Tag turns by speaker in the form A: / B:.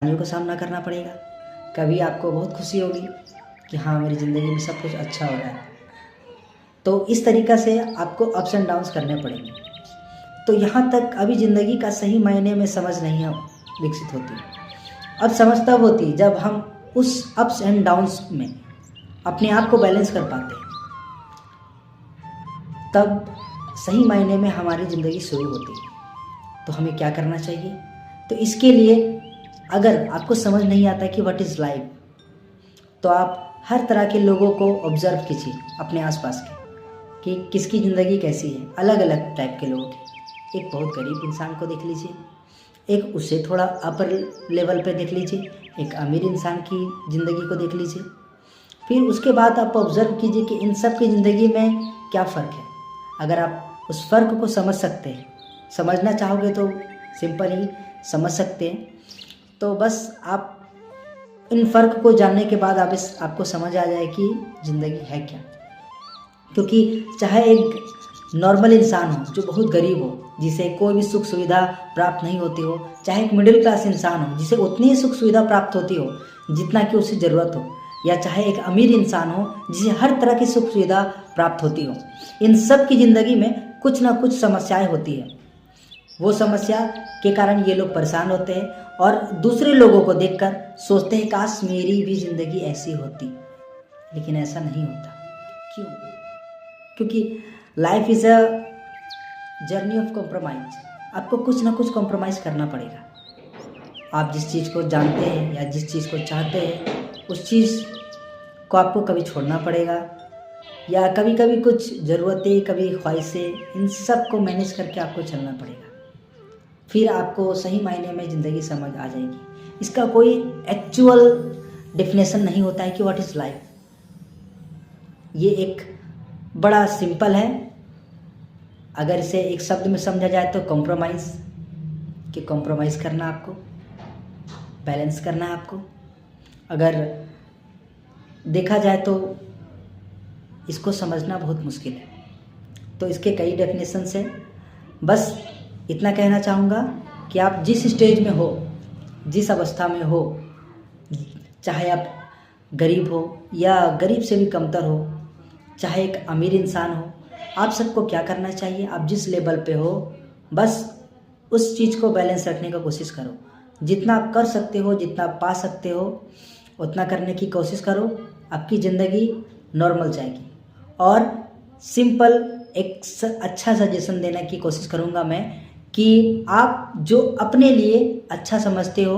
A: परेशानियों का सामना करना पड़ेगा। कभी आपको बहुत खुशी होगी कि हाँ, मेरी ज़िंदगी में सब कुछ अच्छा हो रहा है। तो इस तरीक़ा से आपको अप्स एंड डाउन्स करने पड़ेंगे। तो यहाँ तक अभी ज़िंदगी का सही मायने में समझ नहीं विकसित होती। अब समझ तब होती जब हम उस अप्स एंड डाउन्स में अपने आप को बैलेंस कर पाते हैं, तब सही मायने में हमारी ज़िंदगी शुरू होती है। तो हमें क्या करना चाहिए? तो इसके लिए अगर आपको समझ नहीं आता कि व्हाट इज़ लाइफ, तो आप हर तरह के लोगों को ऑब्ज़र्व कीजिए अपने आसपास के, कि किसकी ज़िंदगी कैसी है। अलग अलग टाइप के लोगों की। एक बहुत गरीब इंसान को देख लीजिए, एक उससे थोड़ा अपर लेवल पे देख लीजिए, एक अमीर इंसान की ज़िंदगी को देख लीजिए। फिर उसके बाद आप ऑब्ज़र्व कीजिए कि इन सब की ज़िंदगी में क्या फ़र्क है। अगर आप उस फ़र्क को समझ सकते हैं, समझना चाहोगे तो सिंपल ही समझ सकते हैं। तो बस आप इन फ़र्क को जानने के बाद आपको समझ आ जाए कि ज़िंदगी है क्या। क्योंकि चाहे एक नॉर्मल इंसान हो जो बहुत गरीब हो, जिसे कोई भी सुख सुविधा प्राप्त नहीं होती हो, चाहे एक मिडिल क्लास इंसान हो जिसे उतनी ही सुख सुविधा प्राप्त होती हो जितना कि उसे ज़रूरत हो, या चाहे एक अमीर इंसान हो जिसे हर तरह की सुख सुविधा प्राप्त होती हो, इन सब की ज़िंदगी में कुछ ना कुछ समस्याएं होती है। वो समस्या के कारण ये लोग परेशान होते हैं और दूसरे लोगों को देखकर सोचते हैं काश मेरी भी ज़िंदगी ऐसी होती, लेकिन ऐसा नहीं होता। क्यों? क्योंकि life is a journey of compromise. आपको कुछ ना कुछ कॉम्प्रोमाइज़ करना पड़ेगा। आप जिस चीज़ को जानते हैं या जिस चीज़ को चाहते हैं, उस चीज़ को आपको कभी छोड़ना पड़ेगा, या कभी कभी कुछ ज़रूरतें, कभी ख्वाहिशें, इन सब को मैनेज करके आपको चलना पड़ेगा। फिर आपको सही मायने में ज़िंदगी समझ आ जाएगी। इसका कोई एक्चुअल डेफिनेशन नहीं होता है कि व्हाट इज़ लाइफ। ये एक बड़ा सिंपल है। अगर इसे एक शब्द में समझा जाए तो कॉम्प्रोमाइज़, कि कॉम्प्रोमाइज़ करना, आपको बैलेंस करना है आपको। अगर देखा जाए तो इसको समझना बहुत मुश्किल है। तो इसके कई डेफिनेशंस हैं। बस इतना कहना चाहूँगा कि आप जिस स्टेज में हो, जिस अवस्था में हो, चाहे आप गरीब हो या गरीब से भी कमतर हो, चाहे एक अमीर इंसान हो, आप सबको क्या करना चाहिए? आप जिस लेवल पे हो, बस उस चीज़ को बैलेंस रखने का कोशिश करो। जितना आप कर सकते हो, जितना आप पा सकते हो, उतना करने की कोशिश करो। आपकी ज़िंदगी नॉर्मल जाएगी। और सिंपल एक अच्छा सजेशन देने की कोशिश करूँगा मैं, कि आप जो अपने लिए अच्छा समझते हो